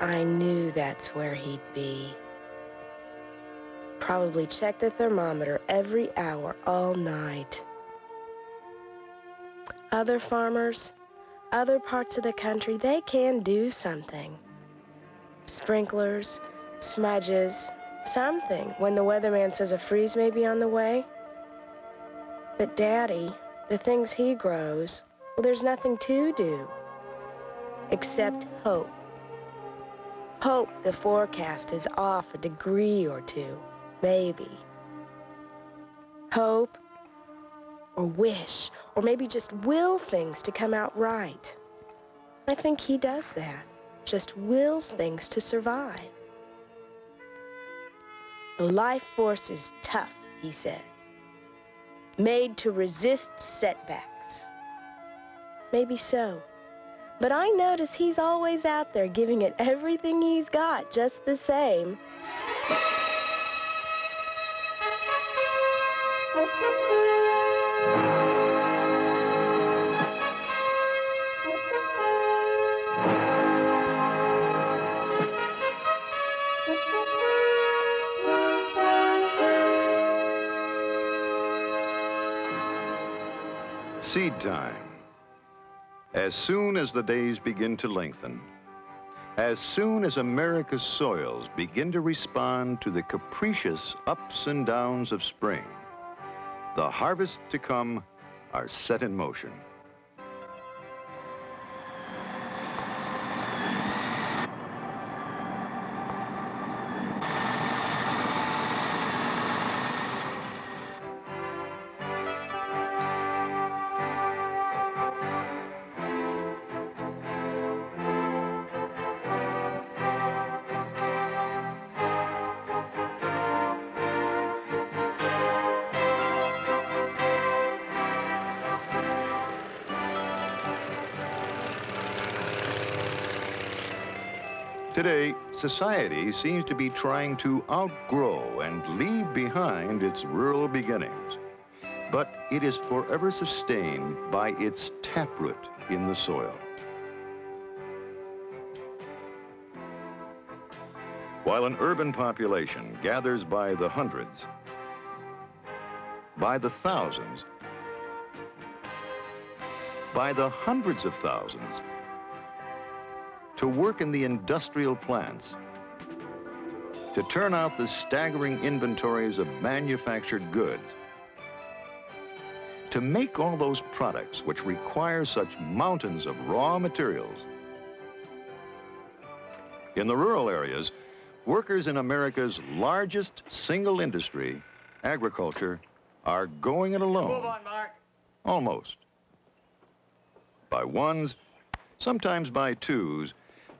I knew that's where he'd be. Probably check the thermometer every hour all night. Other farmers, other parts of the country, they can do something. Sprinklers, smudges, something when the weatherman says a freeze may be on the way. But Daddy, the things he grows, well, there's nothing to do except hope. Hope the forecast is off a degree or two, maybe. Hope or wish or maybe just will things to come out right. I think he does that, just wills things to survive. The life force is tough, he says, made to resist setbacks. Maybe so. But I notice he's always out there giving it everything he's got, just the same. Seed time. As soon as the days begin to lengthen, as soon as America's soils begin to respond to the capricious ups and downs of spring, the harvests to come are set in motion. Today, society seems to be trying to outgrow and leave behind its rural beginnings, but it is forever sustained by its taproot in the soil. While an urban population gathers by the hundreds, by the thousands, by the hundreds of thousands, to work in the industrial plants, to turn out the staggering inventories of manufactured goods, to make all those products which require such mountains of raw materials. In the rural areas, workers in America's largest single industry, agriculture, are going it alone. Move on, Mark. Almost. By ones, sometimes by twos,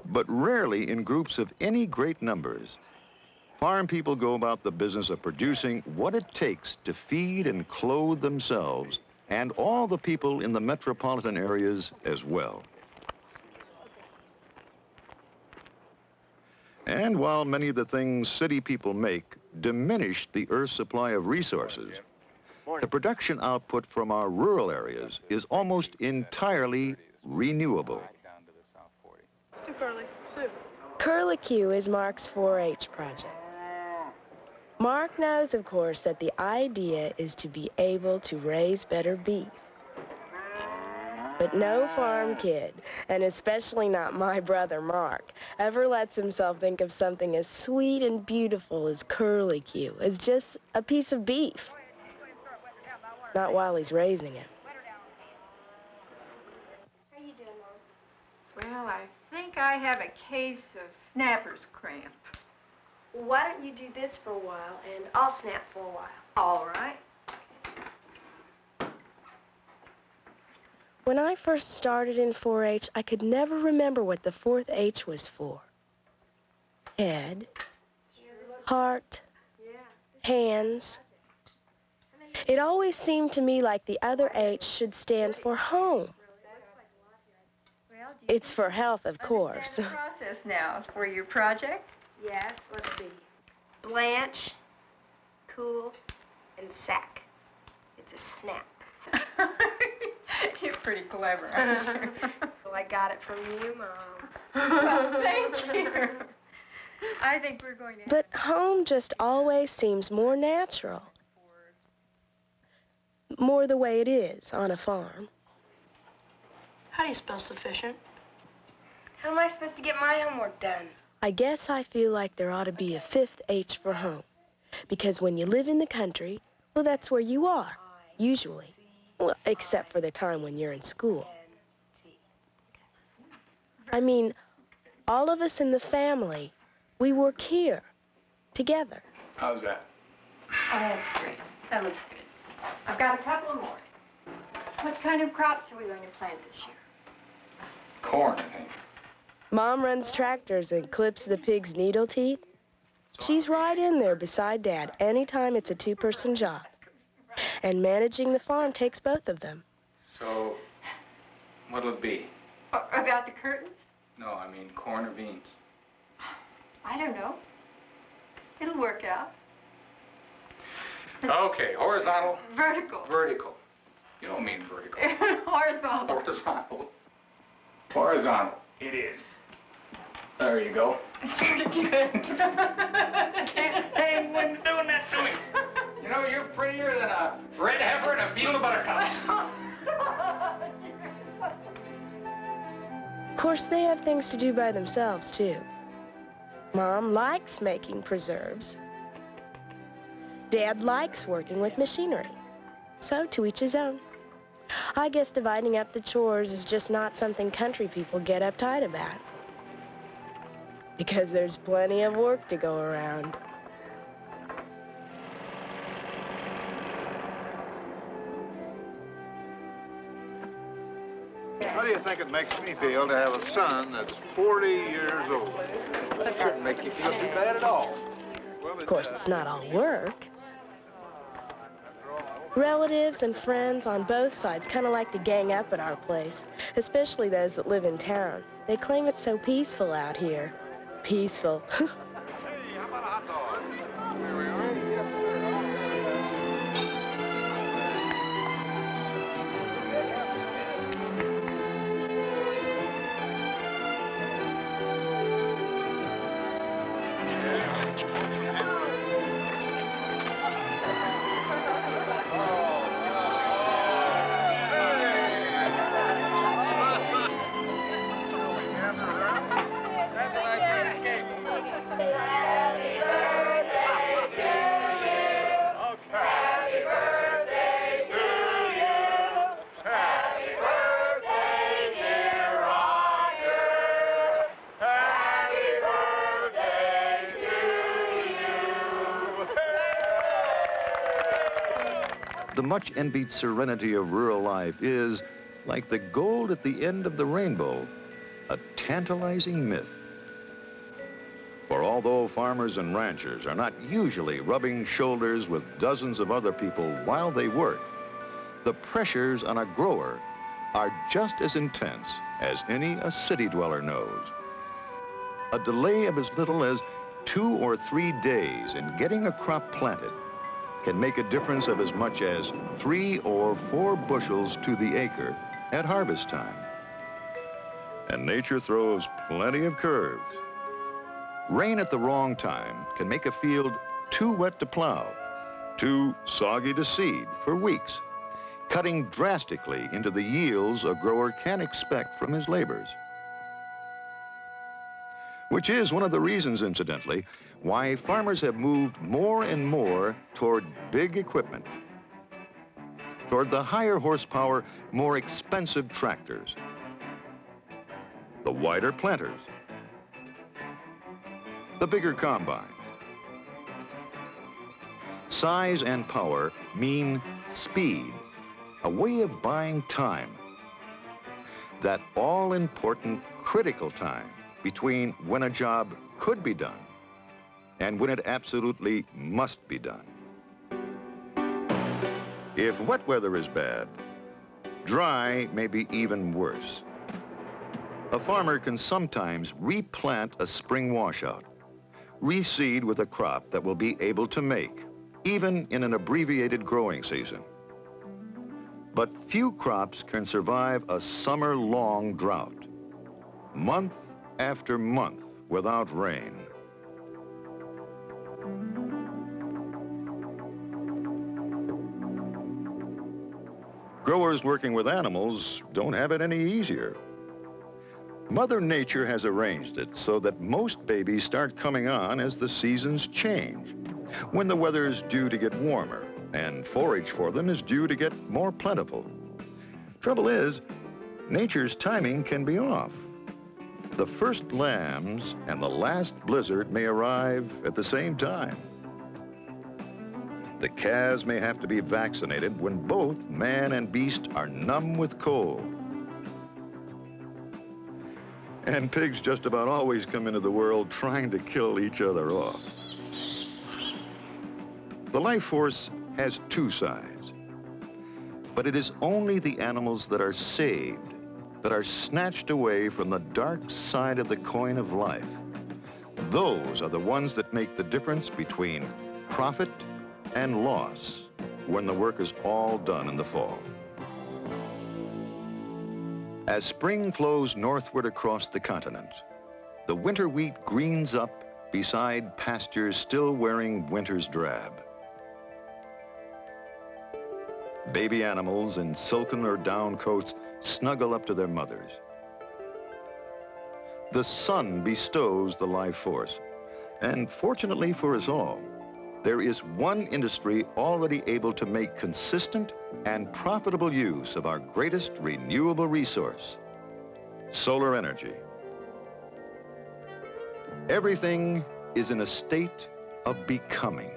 but rarely in groups of any great numbers. Farm people go about the business of producing what it takes to feed and clothe themselves and all the people in the metropolitan areas as well. And while many of the things city people make diminish the Earth's supply of resources, the production output from our rural areas is almost entirely renewable. Curlicue is Mark's 4-H project. Mark knows, of course, that the idea is to be able to raise better beef. But no farm kid, and especially not my brother Mark, ever lets himself think of something as sweet and beautiful as curlicue, as just a piece of beef. Not while he's raising it. How you doing, Mom? Well, I think I have a case of snapper's cramp. Well, why don't you do this for a while, and I'll snap for a while. All right. When I first started in 4-H, I could never remember what the 4th H was for. Head, heart, hands. It always seemed to me like the other H should stand for home. It's for health, of course. Understand the process now for your project? Yes, let's see. Blanch, cool, and sack. It's a snap. You're pretty clever, aren't you? Well, I got it from you, Mom. Well, thank you. I think we're going to But home just always seems more natural. More the way it is on a farm. How do you spell sufficient? How am I supposed to get my homework done? I guess I feel like there ought to be a fifth H for home. Because when you live in the country, well, that's where you are, usually. Well, except for the time when you're in school. I mean, all of us in the family, we work here, together. How's that? Oh, that's great. That looks good. I've got a couple more. What kind of crops are we going to plant this year? Corn, I think. Mom runs tractors and clips the pig's needle teeth. She's right in there beside Dad anytime it's a two-person job. And managing the farm takes both of them. So, what'll it be? About the curtains? No, I mean corn or beans. I don't know. It'll work out. Okay, horizontal. Vertical. Vertical. You don't mean vertical. Horizontal. Horizontal. Horizontal. It is. There you go. It's pretty good. Hey, when doing that to me. You know, you're prettier than a red heifer and a field of buttercups. Of course, they have things to do by themselves, too. Mom likes making preserves. Dad likes working with machinery. So, to each his own. I guess dividing up the chores is just not something country people get uptight about. Because there's plenty of work to go around. How do you think it makes me feel to have a son that's 40 years old? That shouldn't make you feel too bad at all. Of course, it's not all work. Relatives and friends on both sides kind of like to gang up at our place, especially those that live in town. They claim it's so peaceful out here. Peaceful. Hey, how about a hot dog? Here we are. The much envied serenity of rural life is, like the gold at the end of the rainbow, a tantalizing myth. For although farmers and ranchers are not usually rubbing shoulders with dozens of other people while they work, the pressures on a grower are just as intense as any a city dweller knows. A delay of as little as 2 or 3 days in getting a crop planted can make a difference of as much as 3 or 4 bushels to the acre at harvest time. And nature throws plenty of curves. Rain at the wrong time can make a field too wet to plow, too soggy to seed for weeks, cutting drastically into the yields a grower can expect from his labors. Which is one of the reasons, incidentally, why farmers have moved more and more toward big equipment, toward the higher horsepower, more expensive tractors, the wider planters, the bigger combines. Size and power mean speed, a way of buying time. That all-important critical time between when a job could be done and when it absolutely must be done. If wet weather is bad, dry may be even worse. A farmer can sometimes replant a spring washout, reseed with a crop that will be able to make, even in an abbreviated growing season. But few crops can survive a summer-long drought. Month after month without rain. Growers working with animals don't have it any easier. Mother Nature has arranged it so that most babies start coming on as the seasons change, when the weather's due to get warmer and forage for them is due to get more plentiful. Trouble is, nature's timing can be off. The first lambs and the last blizzard may arrive at the same time. The calves may have to be vaccinated when both man and beast are numb with cold. And pigs just about always come into the world trying to kill each other off. The life force has two sides, but it is only the animals that are saved, that are snatched away from the dark side of the coin of life. Those are the ones that make the difference between profit and loss when the work is all done in the fall. As spring flows northward across the continent, the winter wheat greens up beside pastures still wearing winter's drab. Baby animals in silken or down coats snuggle up to their mothers. The sun bestows the life force, and fortunately for us all, there is one industry already able to make consistent and profitable use of our greatest renewable resource, solar energy. Everything is in a state of becoming.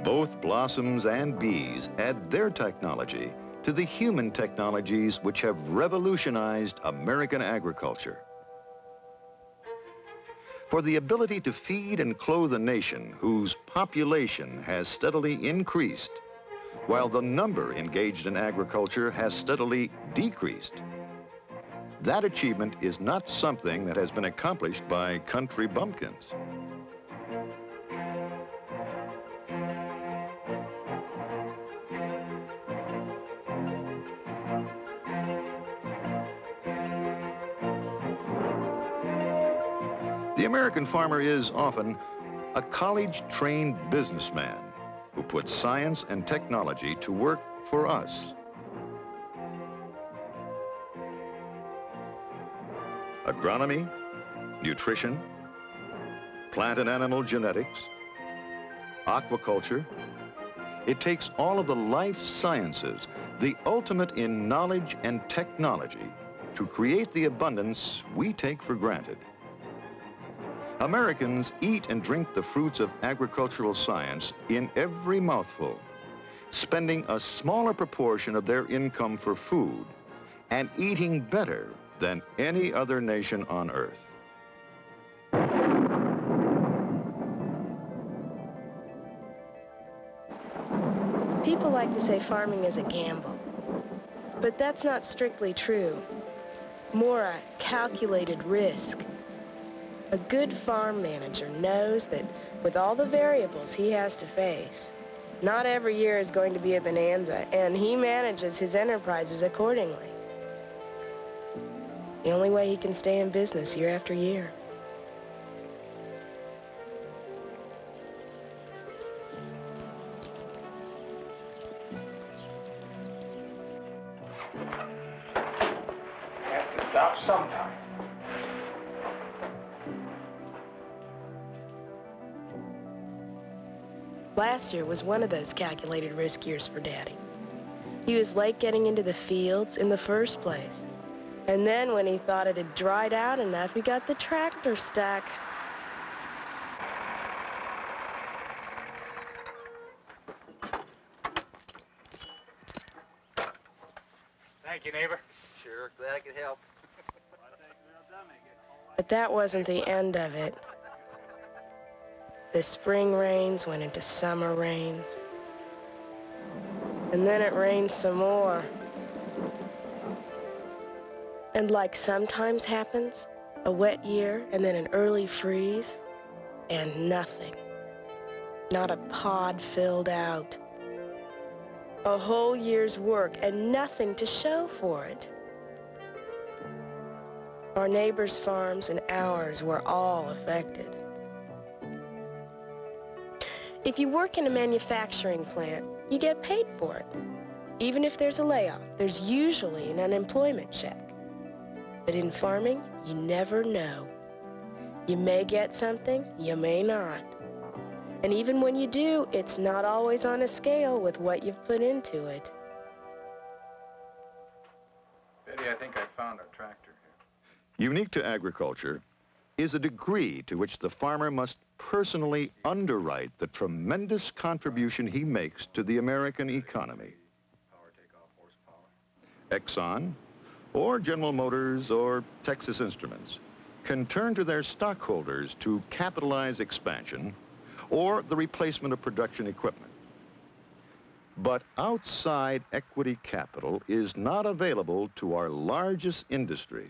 Both blossoms and bees add their technology to the human technologies which have revolutionized American agriculture. For the ability to feed and clothe a nation whose population has steadily increased, while the number engaged in agriculture has steadily decreased, that achievement is not something that has been accomplished by country bumpkins. The American farmer is often a college-trained businessman who puts science and technology to work for us. Agronomy, nutrition, plant and animal genetics, aquaculture. It takes all of the life sciences, the ultimate in knowledge and technology, to create the abundance we take for granted. Americans eat and drink the fruits of agricultural science in every mouthful, spending a smaller proportion of their income for food and eating better than any other nation on earth. People like to say farming is a gamble, but that's not strictly true. More a calculated risk. A good farm manager knows that with all the variables he has to face, not every year is going to be a bonanza, and he manages his enterprises accordingly. The only way he can stay in business year after year. Has to stop sometime. Last year was one of those calculated risk years for Daddy. He was late getting into the fields in the first place. And then when he thought it had dried out enough, he got the tractor stuck. Thank you, neighbor. Sure, glad I could help. But that wasn't the end of it. The spring rains went into summer rains. And then it rained some more. And like sometimes happens, A wet year and then an early freeze, and nothing. Not a pod filled out. A whole year's work and nothing to show for it. Our neighbors' farms and ours were all affected. If you work in a manufacturing plant, you get paid for it. Even if there's a layoff, there's usually an unemployment check. But in farming, you never know. You may get something, you may not. And even when you do, it's not always on a scale with what you've put into it. Betty, I think I found our tractor here. Unique to agriculture is a degree to which the farmer must personally underwrite the tremendous contribution he makes to the American economy. Power takeoff horsepower. Exxon, or General Motors, or Texas Instruments can turn to their stockholders to capitalize expansion or the replacement of production equipment. But outside equity capital is not available to our largest industry,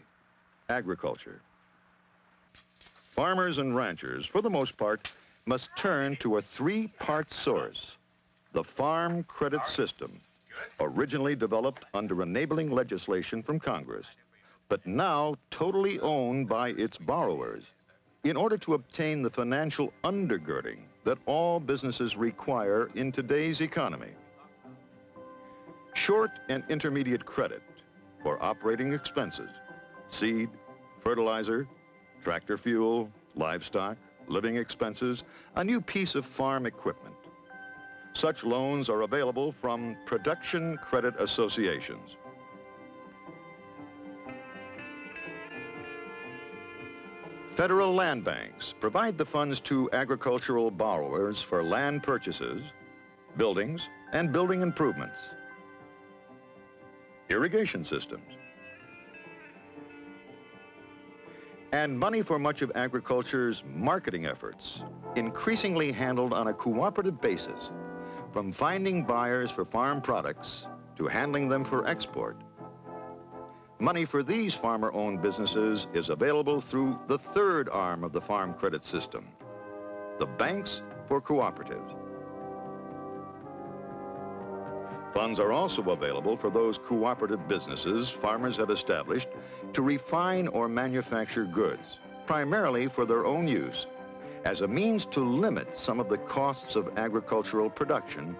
agriculture. Farmers and ranchers, for the most part, must turn to a three-part source, the Farm Credit System, originally developed under enabling legislation from Congress, but now totally owned by its borrowers, in order to obtain the financial undergirding that all businesses require in today's economy. Short and intermediate credit for operating expenses, seed, fertilizer, tractor fuel, livestock, living expenses, a new piece of farm equipment. Such loans are available from production credit associations. Federal land banks provide the funds to agricultural borrowers for land purchases, buildings, and building improvements, irrigation systems, and money for much of agriculture's marketing efforts, increasingly handled on a cooperative basis, from finding buyers for farm products to handling them for export. Money for these farmer-owned businesses is available through the third arm of the Farm Credit System, the banks for cooperatives. Funds are also available for those cooperative businesses farmers have established to refine or manufacture goods, primarily for their own use, as a means to limit some of the costs of agricultural production,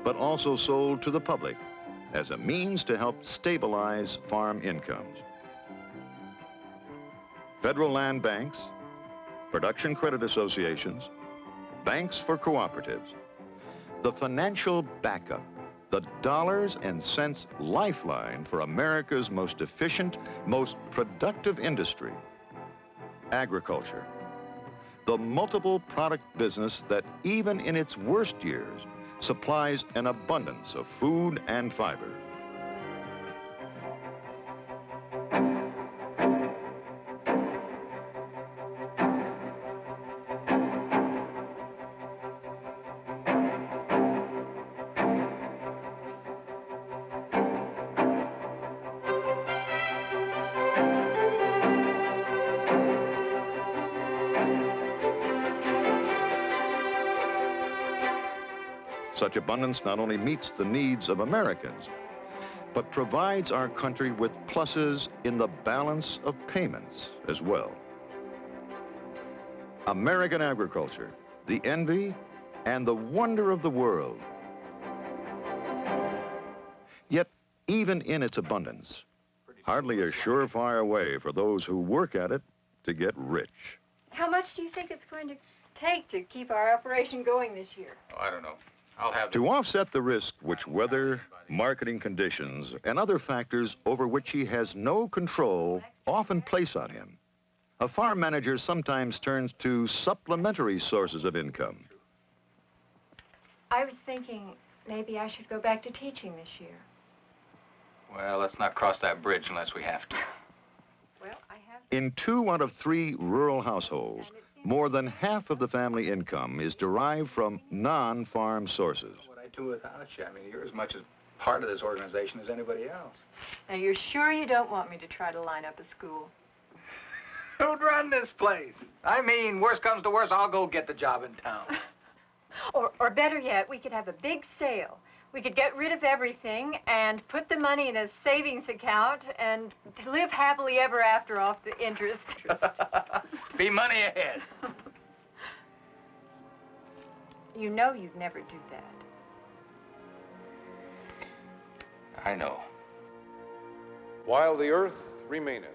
but also sold to the public as a means to help stabilize farm incomes. Federal land banks, production credit associations, banks for cooperatives, the financial backup, the dollars and cents lifeline for America's most efficient, most productive industry, agriculture. The multiple product business that even in its worst years supplies an abundance of food and fiber. Such abundance not only meets the needs of Americans, but provides our country with pluses in the balance of payments as well. American agriculture, the envy and the wonder of the world. Yet, even in its abundance, hardly a surefire way for those who work at it to get rich. How much do you think it's going to take to keep our operation going this year? Oh, I don't know. I'll have To offset the risk which weather, marketing conditions, and other factors over which he has no control often place on him, a farm manager sometimes turns to supplementary sources of income. I was thinking maybe I should go back to teaching this year. Well, let's not cross that bridge unless we have to. Well, I have... In 2 out of 3 rural households, more than half of the family income is derived from non-farm sources. What I do without you, I mean, you're as much as part of this organization as anybody else. Now, you're sure you don't want me to try to line up a school? Who'd run this place? I mean, worst comes to worst, I'll go get the job in town. Or better yet, we could have a big sale. We could get rid of everything and put the money in a savings account and live happily ever after off the interest. Be money ahead. You know you'd never do that. I know. While the earth remaineth,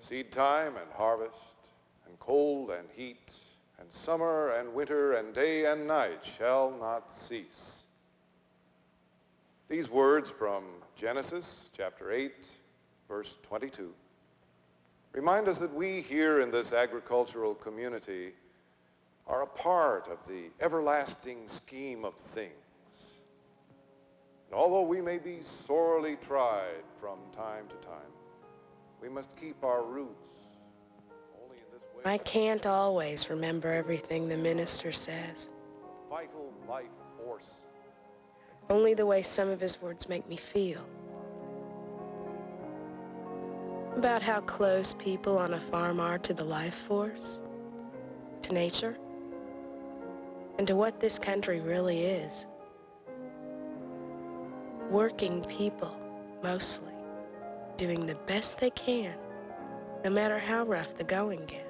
seed time and harvest, and cold and heat, and summer and winter, and day and night shall not cease. These words from Genesis chapter 8, verse 22, remind us that we here in this agricultural community are a part of the everlasting scheme of things. And although we may be sorely tried from time to time, we must keep our roots. Only in this way. I can't always remember everything the minister says. Vital life force. Only the way some of his words make me feel. About how close people on a farm are to the life force, to nature, and to what this country really is. Working people, mostly, doing the best they can, no matter how rough the going gets.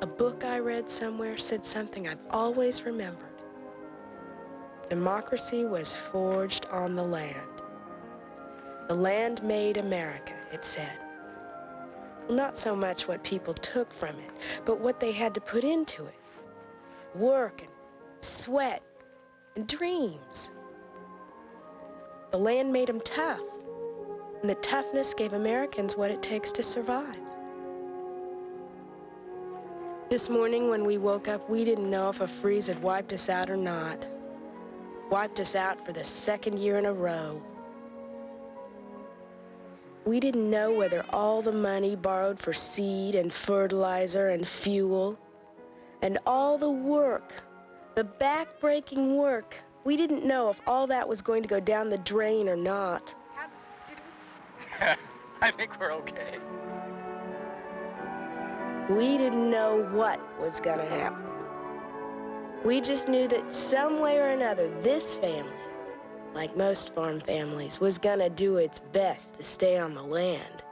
A book I read somewhere said something I've always remembered. Democracy was forged on the land. The land made America, it said. Well, not so much what people took from it, but what they had to put into it. Work and sweat and dreams. The land made them tough, and the toughness gave Americans what it takes to survive. This morning when we woke up, we didn't know if a freeze had wiped us out or not. Wiped us out for the second year in a row. We didn't know whether all the money borrowed for seed and fertilizer and fuel, and all the work, the back-breaking work, we didn't know if all that was going to go down the drain or not. I think we're okay. We didn't know what was gonna happen. We just knew that some way or another, this family, like most farm families, was gonna do its best to stay on the land.